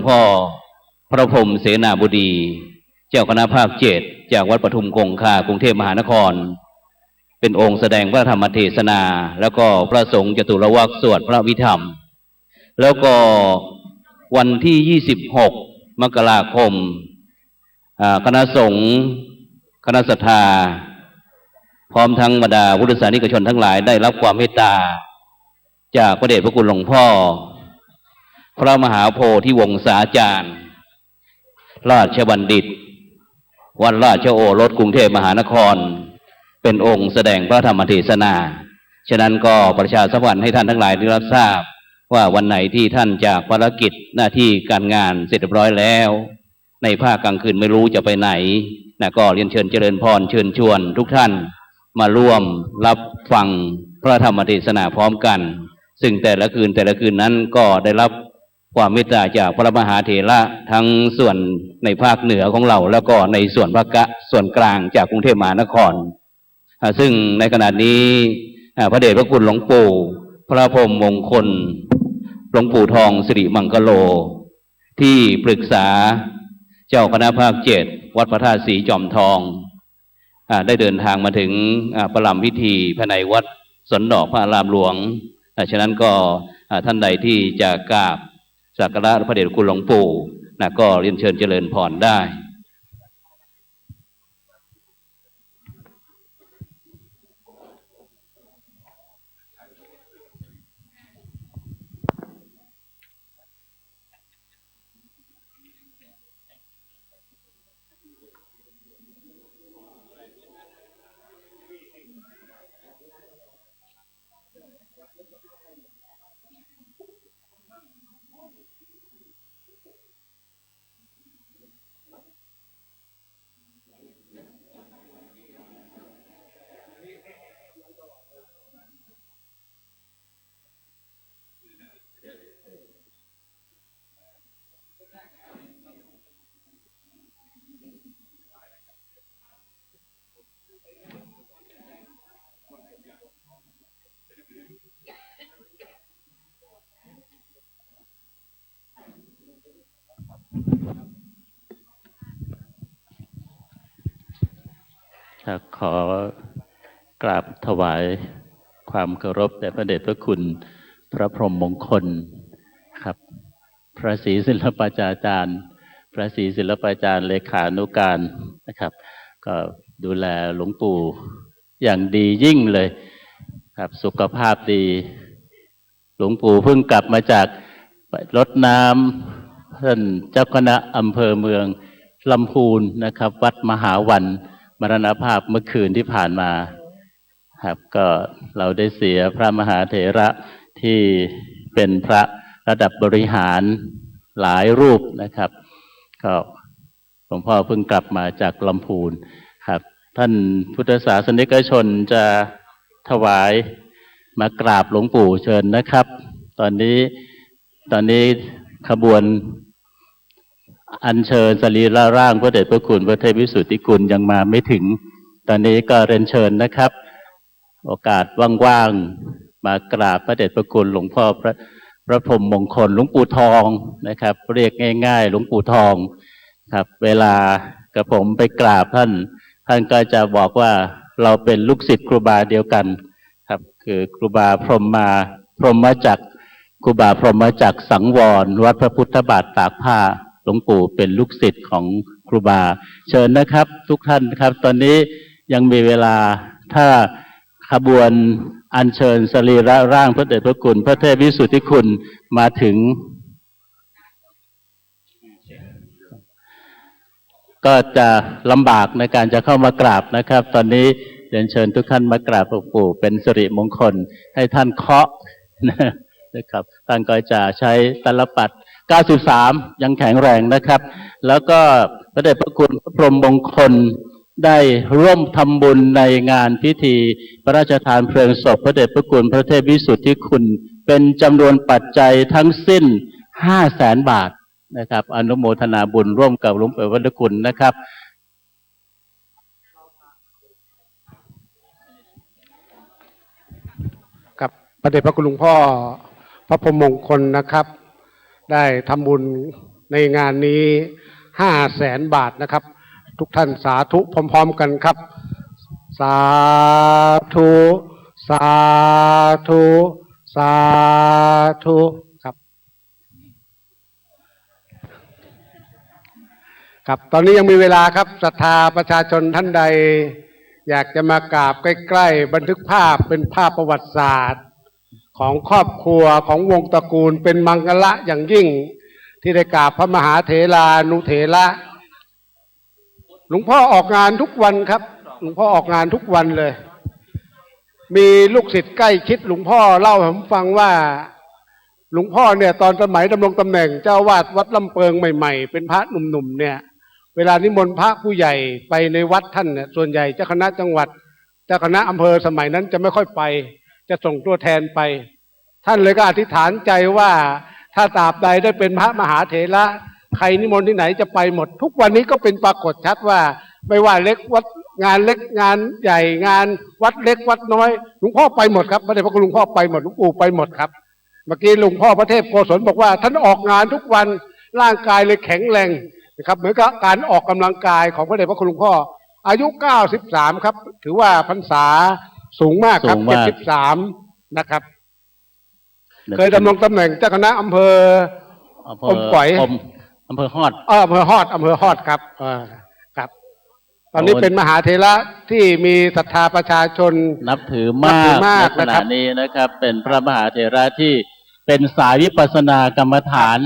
พ่อพระพรหมเสนาบดีเจ้าคณะภาค7จากวัดปทุมคงคากรุงเทพมหานครเป็นองค์แสดงพระธรรมเทศนาแล้วก็พระสงฆ์จตุรวรรคสวดพระวิธรรมแล้วก็วันที่26มกราคมคณะสงฆ์คณะศรัทธาพร้อมทั้งบรรดาพุทธศาสนิกชนทั้งหลายได้รับความเมตตาจากพระเดชพระคุณหลวงพ่อพระมหาโพธิวงศาจารย์ราชบัณฑิตวัดราชโอรสกรุงเทพมหานครเป็นองค์แสดงพระธรรมเทศนาฉะนั้นก็ประชาสัมพันธ์ให้ท่านทั้งหลายได้รับทราบว่าวันไหนที่ท่านจากภารกิจหน้าที่การงานเสร็จเรียบร้อยแล้วในภาคกลางคืนไม่รู้จะไปไหนก็เรียนเชิญเจริญพรเชิญชวนทุกท่านมาร่วมรับฟังพระธรรมเทศนาพร้อมกันซึ่งแต่ละคืนนั้นก็ได้รับความเมตตาจากพระมหาเถระทั้งส่วนในภาคเหนือของเราแล้วก็ในส่วนภาคส่วนกลางจากกรุงเทพมหานครซึ่งในขณะนี้พระเดชพระคุณหลวงปู่พระพรหมมงคลหลวงปู่ทองสิริมังคโลที่ปรึกษาเจ้าคณะภาค7วัดพระธาตุศรีจอมทองได้เดินทางมาถึงประลัมพิธีภายในวัดสนดอกพระอารามหลวงฉะนั้นก็ท่านใดที่จะกราบสักการะพระเดชพระคุณหลวงปู่ก็เรียนเชิญเจริญพรได้ขอกราบถวายความเคารพแด่พระเดชพระคุณพระพรหมมงคลครับพระศรีศิลปาจารย์พระศรีศิลปาจารย์เลขานุการนะครับก็ดูแลหลวงปู่อย่างดียิ่งเลยครับสุขภาพดีหลวงปู่เพิ่งกลับมาจากรดน้ำท่านเจ้าคณะอำเภอเมืองลำพูนนะครับวัดมหาวันมรณภาพเมื่อคืนที่ผ่านมาครับก็เราได้เสียพระมหาเถระที่เป็นพระระดับบริหารหลายรูปนะครับก็หลวงพ่อเพิ่งกลับมาจากลำพูนครับท่านพุทธศาสนิกชนจะถวายมากราบหลวงปู่เชิญนะครับตอนนี้ขบวนอัญเชิญสรีระร่างพระเดชพระคุณพระเทพวิสุทธิคุณยังมาไม่ถึงตอนนี้ก็เรียนเชิญนะครับโอกาสว่างๆมากราบพระเดชพระคุณหลวงพ่อพระพรหมมงคลหลวงปู่ทองนะครับเรียกง่ายๆหลวงปู่ทองครับเวลากระผมไปกราบท่านก็จะบอกว่าเราเป็นลูกศิษย์ครูบาเดียวกันครับคือครูบาพรหมจักรครูบาพรหมจักรสังวรวัดพระพุทธบาทตากผ้าหลวงปู่เป็นลูกศิษย์ของครูบาเชิญนะครับทุกท่านครับตอนนี้ยังมีเวลาถ้าขบวนอัญเชิญสรีระร่างพระเดชพระคุณพระเทพวิสุทธิคุณมาถึงก็จะลำบากในการจะเข้ามากราบนะครับตอนนี้เรียนเชิญทุกท่านมากราบหลวงปู่เป็นสิริมงคลให้ท่านเคาะนะครับท่านก็จะใช้ตลปัด93ยังแข็งแรงนะครับแล้วก็พระเดชพระคุณพระพรหมมงคลได้ร่วมทำบุญในงานพิธีพระราชทานเพลิงศพพระเดชพระคุณพระเทพวิสุทธิคุณเป็นจำนวนปัจจัยทั้งสิ้น 500,000 บาทนะครับอนุโมทนาบุญร่วมกับหลวงปู่วัดคุณนะครับกับพระเดชพระคุณหลวงพ่อพระพรหมมงคลนะครับได้ทำบุญ ในงานนี้500,000 บาทนะครับ ทุกท่านสาธุพร้อมๆกันครับ สาธุสาธุสาธุครับครับตอนนี้ยังมีเวลาครับศรัทธาประชาชนท่านใดอยากจะมากราบใกล้ๆบันทึกภาพเป็นภาพประวัติศาสตร์ของครอบครัวของวงตระกูลเป็นมังคละอย่างยิ่งที่ได้กราบพระมหาเถรานุเถระหลวงพ่อออกงานทุกวันครับหลวงพ่อออกงานทุกวันเลยมีลูกศิษย์ใกล้ชิดหลวงพ่อเล่าให้ผมฟังว่าหลวงพ่อเนี่ยตอนสมัยดำรงตำแหน่งเจ้าวาดวัดลำเปิงใหม่ๆเป็นพระหนุ่มๆเนี่ยเวลานิมนต์พระผู้ใหญ่ไปในวัดท่านเนี่ยส่วนใหญ่เจ้าคณะจังหวัดเจ้าคณะอำเภอสมัยนั้นจะไม่ค่อยไปจะส่งตัวแทนไปท่านเลยก็อธิษฐานใจว่าถ้าตราบใดได้เป็นพระมหาเถระใครนิมนต์ที่ไหนจะไปหมดทุกวันนี้ก็เป็นปรากฏชัดว่าไม่ว่าเล็กวัดงานเล็กงานใหญ่งานวัดเล็กวัดน้อยหลวงพ่อไปหมดครับพระเดชพระคุณหลวงพ่อไปหมดหลวงปู่ไปหมดครับเมื่อกี้หลวงพ่อพระเทพโกศลบอกว่าท่านออกงานทุกวันร่างกายเลยแข็งแรงนะครับเหมือนกับการออกกำลังกายของพระเดชพระคุณหลวงพ่ออายุ93ครับถือว่าพรรษาสูงมากครับ73นะครับเคยดำรงตำแหน่งเจ้าคณะอำเภออมก๋อยอำเภอฮอดอำเภอฮอดครับครับตอนนี้เป็นมหาเถระที่มีศรัทธาประชาชนนับถือมากในขณะนี้นะครับเป็นพระมหาเถระที่เป็นสายวิปัสสนากรรมฐาน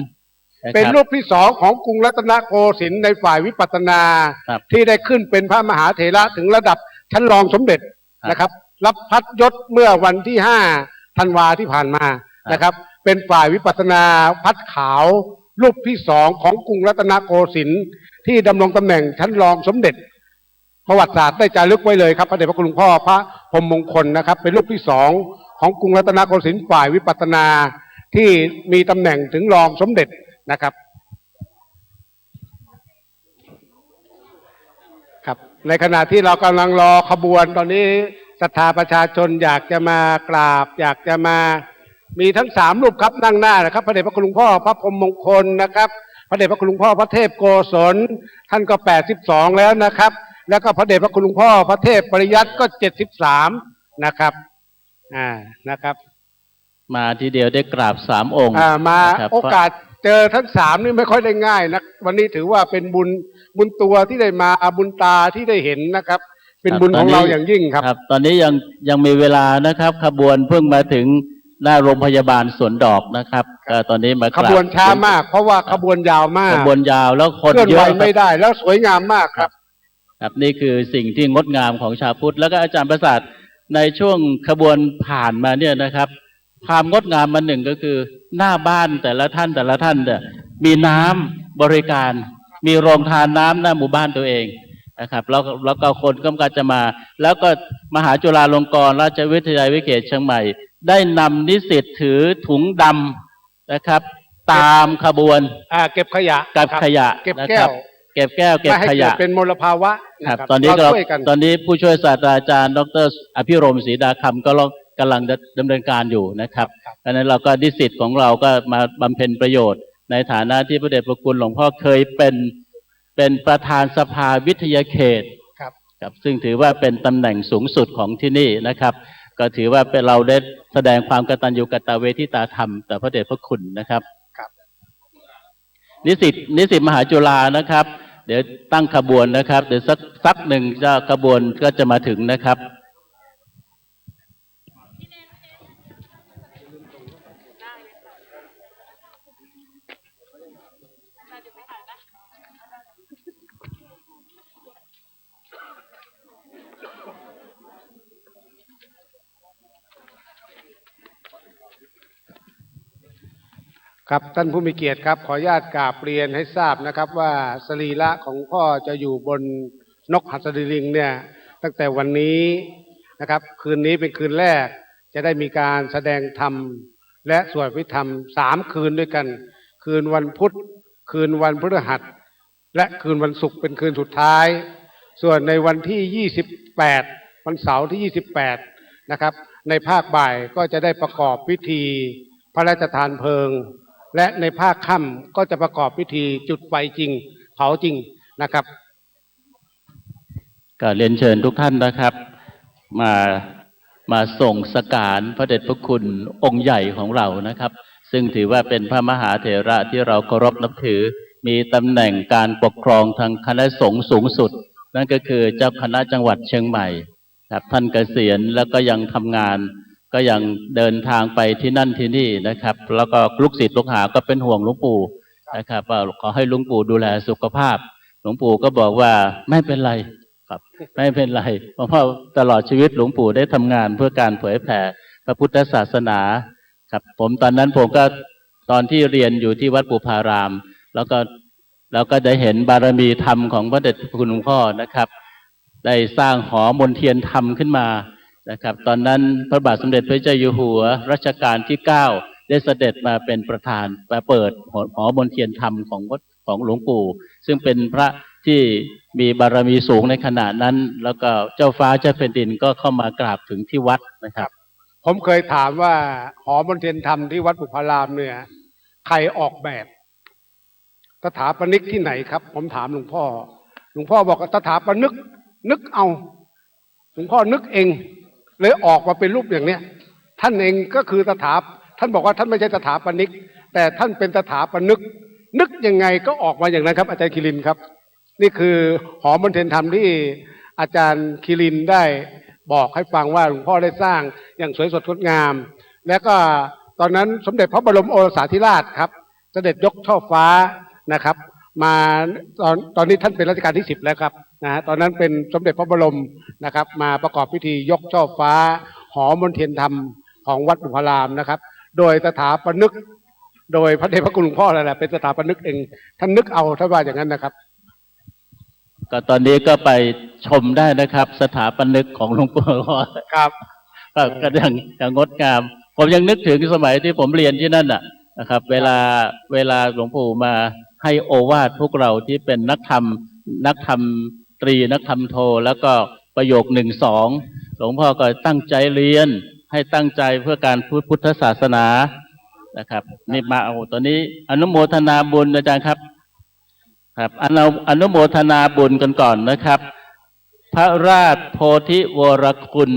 เป็นรูปที่2ของกรุงรัตนโกสินทร์ในฝ่ายวิปัสสนาที่ได้ขึ้นเป็นพระมหาเถระถึงระดับชั้นรองสมเด็จนะครับรับพัดยศเมื่อวันที่5 ธันวาที่ผ่านมานะครับเป็นฝ่ายวิปัสสนาพัดขาวรูปที่2ของกรุงรัตนโกสินทร์ที่ดำรงตำแหน่งชั้นรองสมเด็จประวัติศาสตร์ได้จารึกไว้เลยครับพระเดชพระคุณหลวงพ่อพระพรหมมงคลนะครับเป็นรูปที่2ของกรุงรัตนโกสินทร์ฝ่ายวิปัสสนาที่มีตำแหน่งถึงรองสมเด็จนะครับครับในขณะที่เรากำลังรอขบวนตอนนี้ศรัทธาประชาชนอยากจะมากราบอยากจะมามีทั้ง3รูปครับนั่งหน้านะครับพระเดชพระคุณหลวงพ่อพระพรหมมงคลนะครับพระเดชพระคุณหลวงพ่อพระเทพโกศลท่านก็82แล้วนะครับแล้วก็พระเดชพระคุณหลวงพ่อพระเทพปริยัติก็73นะครับมาทีเดียวได้กราบ3 องค์มาโอกาสเจอทั้ง3นี่ไม่ค่อยได้ง่ายนะวันนี้ถือว่าเป็นบุญตัวที่ได้มาบุญตาที่ได้เห็นนะครับเป็นบุญของเราอย่างยิ่งครับตอนนี้ยังมีเวลานะครับขบวนเพิ่งมาถึงหน้าโรงพยาบาลสวนดอกนะครับตอนนี้มาขบวนช้ามากเพราะว่าขบวนยาวมากขบวนยาวแล้วคนเยอะไม่ได้แล้วสวยงามมากครับนี่คือสิ่งที่งดงามของชาวพุทธแล้วก็อาจารย์ประสาทในช่วงขบวนผ่านมาเนี่ยนะครับความงดงามมันหนึ่งก็คือหน้าบ้านแต่ละท่านเนี่ยมีน้ำบริการมีโรงทานน้ำหน้าหมู่บ้านตัวเองนะครับแล้วก็คนก็จะมาแล้วก็มหาจุฬาลงกรณราชวิทยาลัยวิเศษเชียงใหม่ได้นำนิสิตถือถุงดำนะครับตามขบวนเก็บขยะเก็บแก้วเก็บขยะเป็นมลภาวะครับตอนนี้ผู้ช่วยศาสตราจารย์ดร.อภิรมย์ศรีดาคำก็กำลังดำเนินการอยู่นะครับดังนั้นเราก็นิสิตของเราก็มาบำเพ็ญประโยชน์ในฐานะที่พระเดชพระคุณหลวงพ่อเคยเป็นประธานสภาวิทยาเขตครับซึ่งถือว่าเป็นตำแหน่งสูงสุดของที่นี่นะครับก็ถือว่าเป็นเราได้แสดงความกตัญญูกตเวทิตาธรรมต่อพระเดชพระคุณนะครับนิสิตมหาจุฬานะครับเดี๋ยวตั้งขบวนนะครับเดี๋ยวสักหนึ่งจะขบวนก็จะมาถึงนะครับครับท่านผู้มีเกียรติครับขออนุญาตกราบเรียนให้ทราบนะครับว่าสรีระของพ่อจะอยู่บนนกหัสดิลิงเนี่ยตั้งแต่วันนี้นะครับคืนนี้เป็นคืนแรกจะได้มีการแสดงธรรมและสวดอภิธรรม3 คืนด้วยกันคืนวันพุธคืนวันพฤหัสและคืนวันศุกร์เป็นคืนสุดท้ายส่วนในวันที่28วันเสาร์ที่28นะครับในภาคบ่ายก็จะได้ประกอบพิธีพระราชทานเพลิง และในภาคค่ำก็จะประกอบพิธีจุดไฟจริงเผาจริงนะครับ ก็เรียนเชิญทุกท่านนะครับมาส่งสการพระเดชพระคุณองค์ใหญ่ของเรานะครับซึ่งถือว่าเป็นพระมหาเถระที่เราเคารพนับถือมีตำแหน่งการปกครองทางคณะสงฆ์สูงสุดนั่นก็คือเจ้าคณะจังหวัดเชียงใหม่ครับท่านเกษียณแล้วก็ยังทำงานก็ยังเดินทางไปที่นั่นที่นี่นะครับแล้วก็ลูกศิษย์ลูกหาก็เป็นห่วงหลวงปู่นะครับว่าขอให้หลวงปู่ดูแลสุขภาพหลวงปู่ก็บอกว่าไม่เป็นไรครับไม่เป็นไรเพราะว่าตลอดชีวิตหลวงปู่ได้ทำงานเพื่อการเผยแผ่พระพุทธศาสนาครับผมตอนนั้นผมก็ตอนที่เรียนอยู่ที่วัดปุพารามแล้วก็ได้เห็นบารมีธรรมของพระเดชพระคุณหลวงพ่อนะครับได้สร้างหอมนเทียนธรรมขึ้นมานะครับตอนนั้นพระบาทสมเด็จพระเจ้าอยู่หัวรัชกาลที่9ได้เสด็จมาเป็นประธานมาเปิดหอมนเทียนธรรมของหลวงปู่ซึ่งเป็นพระที่มีบารมีสูงในขณะนั้นแล้วก็เจ้าฟ้าเจ้าแผ่นดินก็เข้ามากราบถึงที่วัดนะครับผมเคยถามว่าหอมนเทียนธรรมที่วัดปุพารามเนี่ยใครออกแบบสถาปนิกที่ไหนครับผมถามหลวงพ่อบอกว่าสถาปนิกนึกเอาหลวงพ่อนึกเองเลยออกมาเป็นรูปอย่างเนี้ยท่านเองก็คือท่านบอกว่าท่านไม่ใช่สถาปนิกแต่ท่านเป็นสถาปนิกนึกยังไงก็ออกมาอย่างนั้นครับอาจารย์คิรินครับนี่คือหอมนเทียนธรรมที่อาจารย์คิรินได้บอกให้ฟังว่าหลวงพ่อได้สร้างอย่างสวยสดงดงามแล้วก็ตอนนั้นสมเด็จพระบรมโอรสาธิราชครับเสด็จยกช่อฟ้านะครับมาตอนนี้ท่านเป็นรัชกาลที่10แล้วครับนะตอนนั้นเป็นสมเด็จพระบรมนะครับมาประกอบพิธียกช่อฟ้าหอมนเทียนธรรมของวัดปุพารามนะครับโดยสถาปนิกโดยพระเดชพระคุณหลวงพ่อนั่นแหละเป็นสถาปนิกเองท่านนึกเอาถ้าว่าอย่างนั้นนะครับก็ตอนนี้ก็ไปชมได้นะครับสถาปนิกของหลวงปู่ครับก็อย่างงดงามผมยังนึกถึงสมัยที่ผมเรียนที่นั่นนะครับเวลาหลวงปู่มาให้โอวาทพวกเราที่เป็นนักธรรมตรีนักธรรมโทแล้วก็ประโยค1-2หลวงพ่อก็ตั้งใจเรียนให้ตั้งใจเพื่อการพุทธศาสนานะครับนี่มาเอาตอนนี้อนุโมทนาบุญอาจารย์ครับครับอนุโมทนาบุญกันก่อนนะครับพระราชโพธิวรคุณ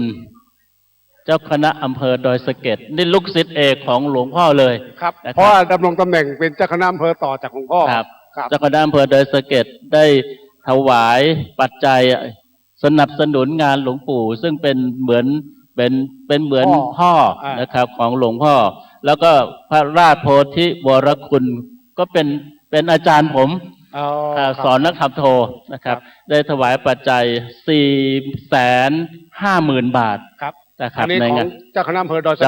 เจ้าคณะอำเภอดอยสะเก็ดนี่ลูกศิษย์เอกของหลวงพ่อเลยครับเพราะดำรงตำแหน่งเป็นเจ้าคณะอำเภอต่อจากหลวงพ่อครับเจ้าคณะอำเภอดอยสะเก็ดได้ถวายปัจจัยสนับสนุนงานหลวงปู่ซึ่งเป็นเหมือนพ่อนะครับของหลวงพ่อแล้วก็พระราชโพธิวรคุณก็เป็นอาจารย์ผมสอนนักธรรมโทนะครับได้ถวายปัจจัย450,000 บาทครับนะครับในงานเจ้าคณะอำเภอดอยส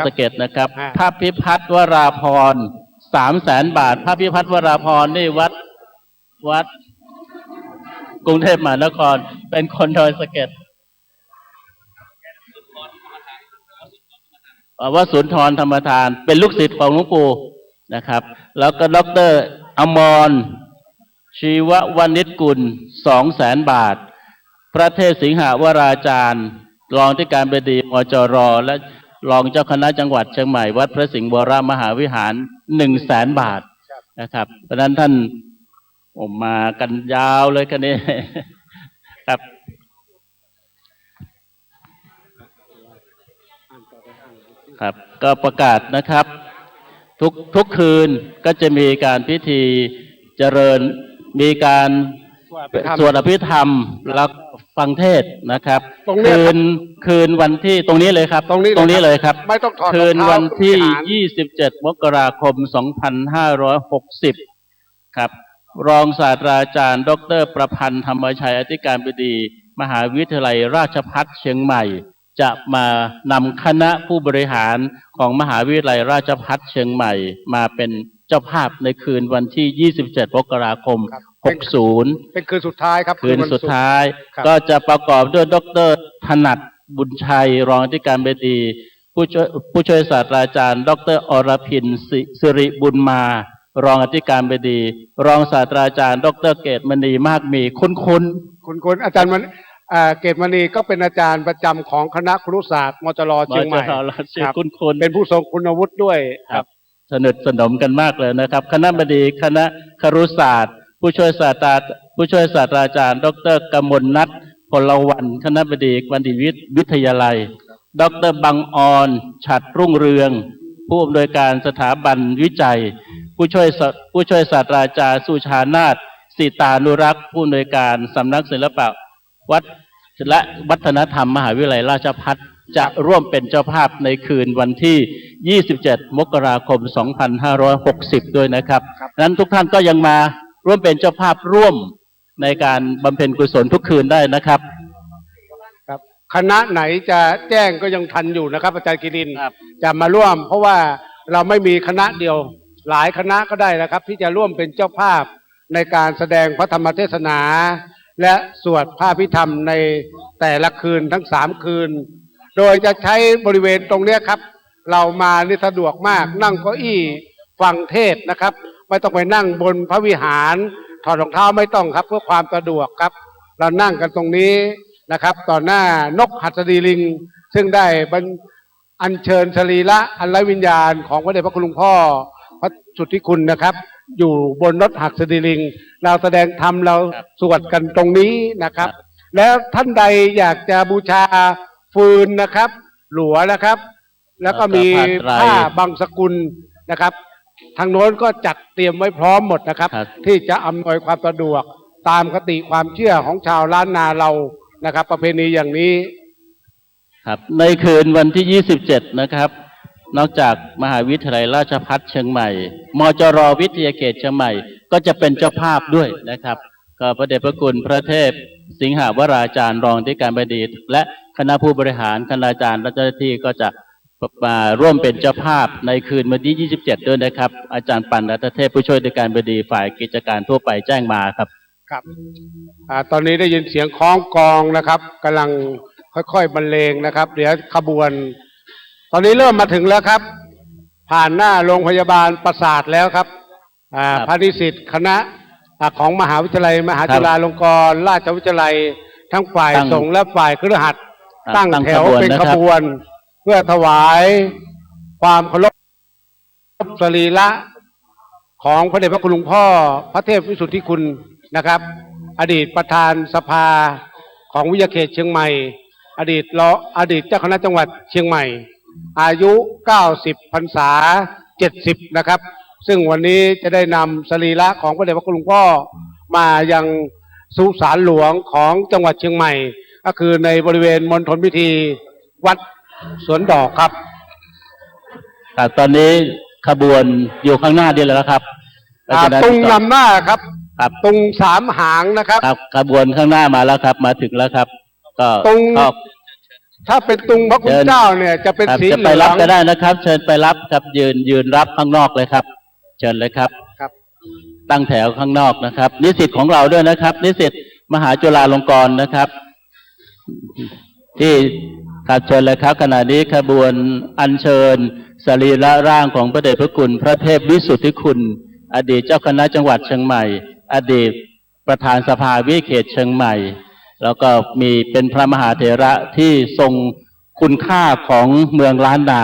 ะเก็ดนะครับพระพิพัฒน์วราพร300,000 บาทพระพิพัฒน์วราพรนี่วัดกรุงเทพมหานครเป็นคนดอยสะเก็ดวสุนทรธรรมทานเป็นลูกศิษย์ของหลวงปู่นะครับแล้วก็ดร.อมรชีววณิชกุล200,000 บาทพระเทศสิงหวราจารย์รองที่การบดีมจร.และรองเจ้าคณะจังหวัดเชียงใหม่วัดพระสิงห์วรมหาวิหาร100,000 บาทนะครับเพราะนั้นท่านมากันยาวเลยกันนี้ครับครับก็ประกาศนะครับทุกคืนก็จะมีการพิธีเจริญมีการสวดอภิธรรมแล้วฟังเทศนะครับคืนวันที่ตรงนี้เลยครับตรงนี้เลยครับไม่ต้องถอดคืนวันที่27 มกราคม 2560ครับรองศาสตราจารย์ดร.ประพันธ์ธรรมชัยอธิการบดีมหาวิทยาลัยราชภัฏเชียงใหม่จะมานำคณะผู้บริหารของมหาวิทยาลัยราชภัฏเชียงใหม่มาเป็นเจ้าภาพในคืนวันที่27 มกราคม 60เป็นคืนสุดท้ายครับคืนสุดท้ายก็จะประกอบด้วยดร.ถนัดบุญชัยรองอธิการบดีผู้ช่วยศาสตราจารย์ดร.อรพินสิริบุญมารองอธิการบดีรองศาสตราจารย์ดร.เกตมณีมากมีคุ้นอาจารย์มันเกตมณีก็เป็นอาจารย์ประจำของคณะครุศาสตร์มจร.เชียงใหม่ครับคุ้นเป็นผู้ทรงคุณวุฒิด้วยครับ สนิทสนมกันมากเลยนะครับ คณบดีคณะครุศาสตร์ผู้ช่วยศาสตราจารย์ดร.กมลนัทพลวัน คณบดีบัณฑิตวิทยาลัยดร.บังออนฉัตรรุ่งเรืองผู้อำนวยการสถาบันวิจัยผู้ช่วยศาสตราจารย์สุชานาถสิตานุรักษ์ผู้อำนวยการสำนักศิลปะและวัฒนธรรมมหาวิทยาลัยราชภัฏจะร่วมเป็นเจ้าภาพในคืนวันที่ 27 มกราคม 2560 ด้วยนะครับนั้นทุกท่านก็ยังมาร่วมเป็นเจ้าภาพร่วมในการบำเพ็ญกุศลทุกคืนได้นะครับครับคณะไหนจะแจ้งก็ยังทันอยู่นะครับอาจารย์กิรินจะมาร่วมเพราะว่าเราไม่มีคณะเดียวหลายคณะก็ได้นะครับที่จะร่วมเป็นเจ้าภาพในการแสดงพระธรรมเทศนาและสวดพระอภิธรรมในแต่ละคืนทั้ง3 คืนโดยจะใช้บริเวณตรงนี้ครับเรามานี่สะดวกมากนั่งเก้าอี้ฟังเทศนะครับไม่ต้องไปนั่งบนพระวิหารถอดรองเท้าไม่ต้องครับเพื่อความสะดวกครับเรานั่งกันตรงนี้นะครับต่อหน้านกหัสดีลิงซึ่งได้อัญเชิญสรีระอันไร้วิญญาณของพระเดชพระคุณหลวงพ่อพระสุทธิคุณนะครับอยู่บนนกหัสดีลิงเราแสดงธรรมเราสวดกันตรงนี้นะครับแล้วท่านใดอยากจะบูชาฟืนนะครับหลัวนะครับแล้วก็มีผ้าบางสกุลนะครับทางโน้นก็จัดเตรียมไว้พร้อมหมดนะครับที่จะอำนวยความสะดวกตามคติความเชื่อของชาวล้านนาเรานะครับประเพณีอย่างนี้ครับในคืนวันที่ 27 นะครับนอกจากมหาวิทยาลัยราชภัฏเชียงใหม่มจร.วิทยาเขตเชียงใหม่ก็จะเป็นเจ้าภาพด้วยนะครับก็พระเดชพระคุณพระเทพสิงหวราจารย์รองที่การบดีและคณะผู้บริหารคณาจารย์และเจ้าหน้าที่ก็จะมาร่วมเป็นเจ้าภาพในคืนวันที่ 27 ด้วยนะครับอาจารย์ปันรัตเทพผู้ช่วยในการบดีฝ่ายกิจการทั่วไปแจ้งมาครับครับตอนนี้ได้ยินเสียงคล้องกลองนะครับกำลังค่อยๆบรรเลงนะครับเดี๋ยวขบวนตอนนี้เริ่มมาถึงแล้วครับผ่านหน้าโรงพยาบาลปราสาทแล้วครับพระนิสิตคณะของมหาวิทยาลัยมหาจุฬาลงกรณราชวิทยาลัยทั้งฝ่ายสงฆ์และฝ่ายคฤหัสถ์ตั้งแถวเป็นขบวนเพื่อถวายความเคารพสรีระของพระเดชพระคุณหลวงพ่อพระเทพวิสุทธิคุณนะครับอดีตประธานสภาของวิทยาเขตเชียงใหม่อดีตเจ้าคณะจังหวัดเชียงใหม่อายุ90 พรรษา70นะครับซึ่งวันนี้จะได้นำสรีระของพระเดชพระคุณหลวงพ่อมายังสุสานหลวงของจังหวัดเชียงใหม่ก็คือในบริเวณมณฑลพิธีวัดสวนดอกครับตอนนี้ขบวนอยู่ข้างหน้าดีแล้วครับตรงนำหน้าครับตรง3 หางนะครับขบวนข้างหน้ามาแล้วครับมาถึงแล้วครับก็ตรงถ้าเป็นตรงพระคุณเจ้าเนี่ยจะเป็นสีเหลืองจะไปรับก็ได้นะครับเชิญไปรับครับยืนรับข้างนอกเลยครับเชิญเลยครับตั้งแถวข้างนอกนะครับนิสิตของเราด้วยนะครับนิสิตมหาจุฬาลงกรณ์นะครับที่ครับเชิญเลยครับขณะนี้ขบวนอัญเชิญสรีระร่างของพระเดชพระคุณพระเทพวิสุทธิคุณอดีตเจ้าคณะจังหวัดเชียงใหม่อดีตประธานสภาวิเขตเชียงใหม่แล้วก็มีเป็นพระมหาเถระที่ทรงคุณค่าของเมืองล้านนา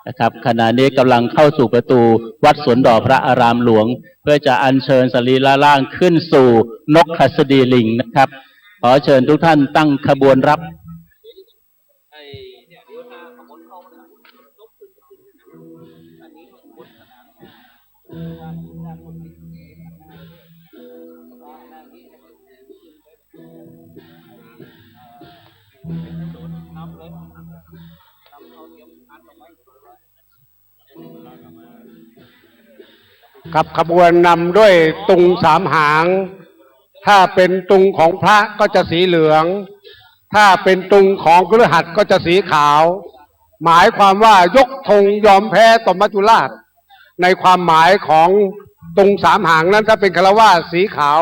นะครับขณะนี้กำลังเข้าสู่ประตูวัดสวนดอกพระอารามหลวงเพื่อจะอัญเชิญสรีระร่างขึ้นสู่นกหัสดีลิงนะครับขอเชิญทุกท่านตั้งขบวนรับครับขบวนนำด้วยตุง3 หางถ้าเป็นตุงของพระก็จะสีเหลืองถ้าเป็นตุงของคฤหัสถ์ก็จะสีขาวหมายความว่ายกธงยอมแพ้ต่อมัจจุราชในความหมายของตุง3 หางนั้นถ้าเป็นฆราวาสสีขาว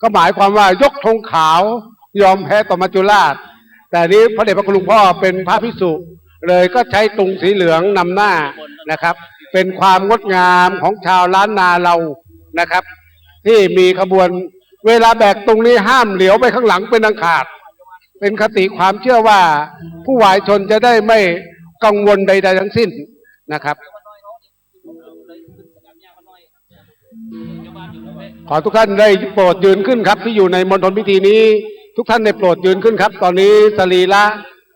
ก็หมายความว่ายกธงขาวยอมแพ้ต่อมัจจุราชแต่นี้พระเดชพระคุณหลวงพ่อเป็นพระภิกษุเลยก็ใช้ตุงสีเหลืองนำหน้านะครับเป็นความงดงามของชาวล้านนาเรานะครับที่มีขบวนเวลาแบกตรงนี้ห้ามเหลียวไปข้างหลังเป็นอันขาดเป็นคติความเชื่อว่าผู้วายชนจะได้ไม่กังวลใดๆทั้งสิ้นนะครับ ขอทุกท่านได้โปรดยืนขึ้นครับที่อยู่ในมณฑลพิธีนี้ ทุกท่านได้โปรดยืนขึ้นครับ ตอนนี้สรีระ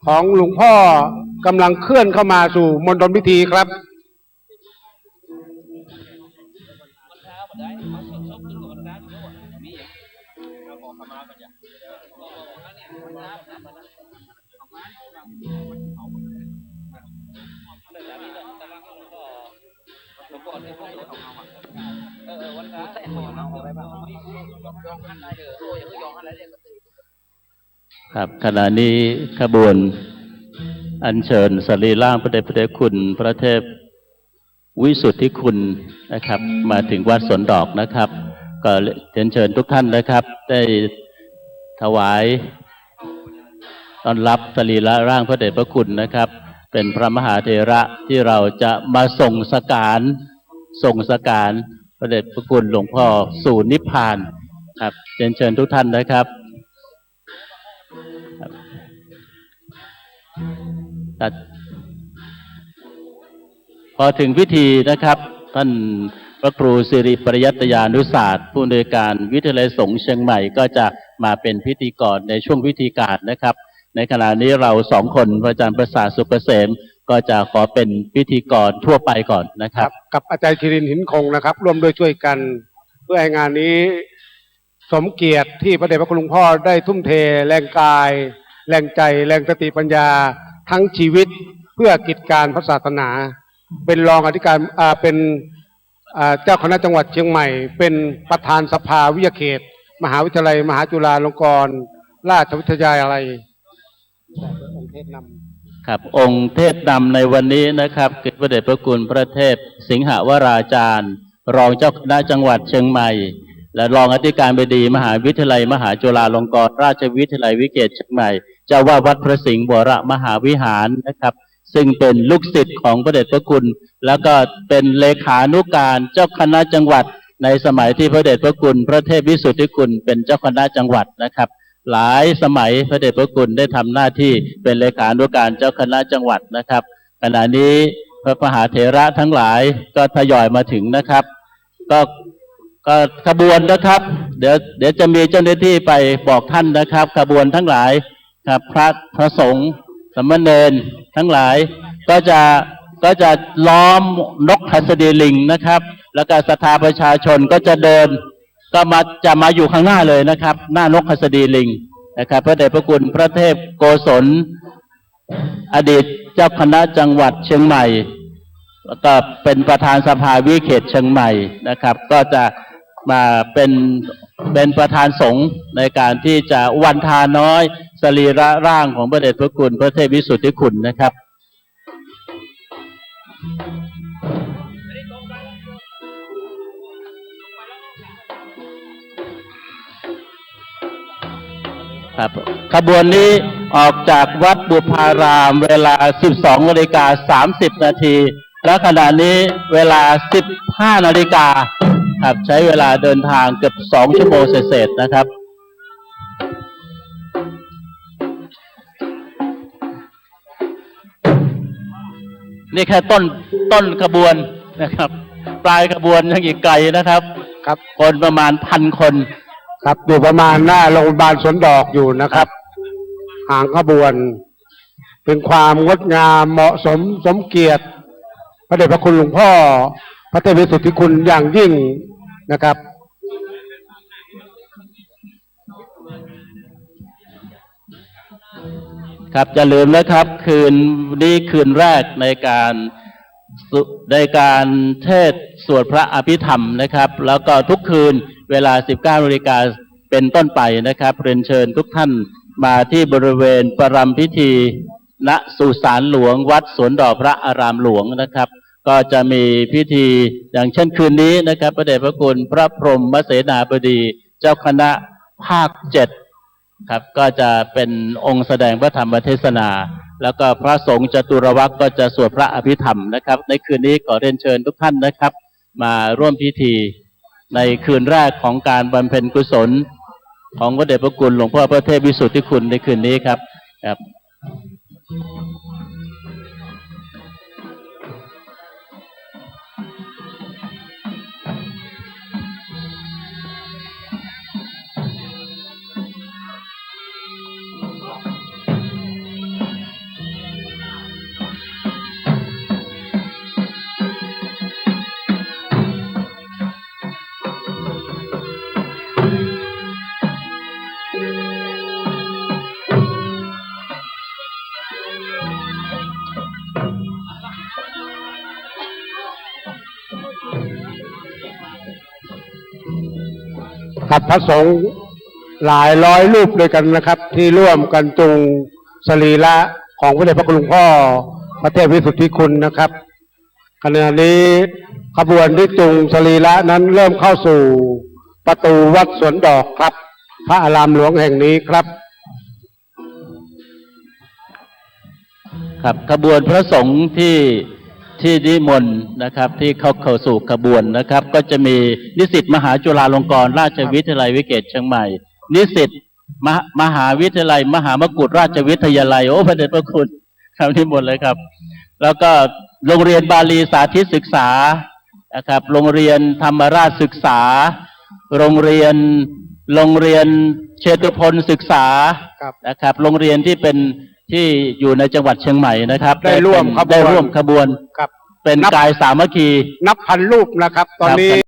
ของหลวงพ่อกำลังเคลื่อนเข้ามาสู่มณฑลพิธีครับ ครับขณะนี้ขบวนอัญเชิญสรีร่างพระเดชพระคุณพระเทพวิสุทธิคุณนะครับมาถึงวัดสวนดอกนะครับก็เรียนเชิญทุกท่านนะครับได้ถวายต้อนรับสรีระร่างพระเดชพระคุณนะครับเป็นพระมหาเถระที่เราจะมาส่งสการพระเดชพระคุณหลวงพ่อสู่นิพพานครับเรียนเชิญทุกท่านนะครับพอถึงพิธีนะครับท่านพระครูสิริปริยัตยานุศาสตร์ผู้อำนวยการวิทยาลัยสงฆ์เชียงใหม่ก็จะมาเป็นพิธีกรในช่วงพิธีการนะครับในขณะนี้เราสองคนพระอาจารย์ประสาทสุขเกษมก็จะขอเป็นพิธีกรทั่วไปก่อนนะครับกับอาจารย์คิรินหินคงนะครับร่วมด้วยช่วยกันเพื่อให้งานนี้สมเกียรติที่พระเดชพระคุณหลวงพ่อได้ทุ่มเทแรงกายแรงใจแรงสติปัญญาทั้งชีวิตเพื่อกิจการพระศาสนาเป็นรองอธิการเป็นเจ้าคณะจังหวัดเชียงใหม่เป็นประธานสภาวิทยาเขตมหาวิทยาลัยมหาจุฬาลงกรณราชวิทยาลัยครับองค์เทศนำในวันนี้นะครับคือพระเดชพระคุณพระเทพสิงหวราจารย์รองเจ้าคณะจังหวัดเชียงใหม่และรองอธิการบดีมหาวิทยาลัยมหาจุฬาลงกรณราชวิทยาลัยวิเกตเชียงใหม่เจ้าวาดวัดพระสิงห์วรมหาวิหารนะครับซึ่งเป็นลูกศิษย์ของพระเดชพระคุณแล้วก็เป็นเลขานุการเจ้าคณะจังหวัดในสมัยที่พระเดชพระคุณพระเทพวิสุทธิคุณเป็นเจ้าคณะจังหวัดนะครับหลายสมัยพระเดชพระคุณได้ทำหน้าที่เป็นเลขานุการเจ้าคณะจังหวัดนะครับขณะนี้พระมหาเถระทั้งหลายก็ทยอยมาถึงนะครับก็ขบวนนะครับเดี๋ยวจะมีเจ้าหน้าที่ไปบอกท่านนะครับขบวนทั้งหลายครับพระสงฆ์สามเณรทั้งหลายก็จะล้อมนกหัสดีลิงนะครับแล้วก็ศรัทธาประชาชนก็จะเดินก็จะมาอยู่ข้างหน้าเลยนะครับหน้านกหัสดีลิงนะครับพระเดชพระคุณพระเทพโกศลอดีตเจ้าคณะจังหวัดเชียงใหม่แล้วก็เป็นประธานสภาวิเขตเชียงใหม่นะครับก็จะมาเป็นประธานสงฆ์ในการที่จะวันทาน้อยสรีระร่างของพระเดชพระคุณพระเทพวิสุทธิคุณนะครับครับขบวนนี้ออกจากวัดบุพารามเวลา 12:30 นาทีและขณะนี้เวลา 15 นาฬิกาครับใช้เวลาเดินทางเกือบ2 ชั่วโมงเศษๆนะครับนี่แค่ต้นขบวนนะครับปลายขบวนยังอีกไกลนะครับครับคนประมาณ 1,000 คนครับอยู่ประมาณหน้าโรงพยาบาลสวนดอกอยู่นะครับหางขบวนเป็นความงดงามเหมาะสมสมเกียรติพระเดชพระคุณหลวงพ่อพระเทพวิสุทธิคุณอย่างยิ่งนะครับครับอย่าลืมนะครับคืนนี้คืนแรกในการเทศน์สวดพระอภิธรรมนะครับแล้วก็ทุกคืนเวลา 19 นาฬิกาเป็นต้นไปนะครับเรียนเชิญทุกท่านมาที่บริเวณประรำพิธีณสุสานหลวงวัดสวนดอกพระอารามหลวงนะครับก็จะมีพิธีอย่างเช่นคืนนี้นะครับพระเดชพระคุณพระพรหมเสนาบดีเจ้าคณะภาค 7ครับก็จะเป็นองค์แสดงพระธรรมเทศนาแล้วก็พระสงฆ์จตุรวรรคก็จะสวดพระอภิธรรมนะครับในคืนนี้ขอเรียนเชิญทุกท่านนะครับมาร่วมพิธีในคืนแรกของการบำเพ็ญกุศลของพระเดชพระคุณหลวงพ่อพระเทพวิสุทธิคุณในคืนนี้ครับ กับพระสงฆ์หลายร้อยรูปด้วยกันนะครับ ที่ร่วมกันจูงสรีระของพระเดชพระคุณหลวงพ่อพระเทพวิสุทธิคุณนะครับขณะนี้ขบวนที่จูงสรีระนั้นเริ่มเข้าสู่ประตูวัดสวนดอกครับ พระอารามหลวงแห่งนี้ครับ ครับขบวนพระสงฆ์ที่นิมนต์นะครับที่เข้าสู่ขบวนนะครับ ก็จะมีนิสิตมหาจุฬาลงกรณราชวิทยาลัยวิเกตเชียงใหม่ นิสิตมหาวิทยาลัยมหามกุฏราชวิทยาลัยโอ้พระเดชพระคุณครับนิมนต์เลยครับ แล้วก็โรงเรียนบาลีสาธิตศึกษานะครับโรงเรียนธรรมราชศึกษาโรงเรียนเชตุพลศึกษานะครับโรงเรียนที่อยู่ในจังหวัดเชียงใหม่นะครับได้ร่วมขบวน ครับ เป็นกายสามัคคี นับพันรูปนะครับ ตอนนี้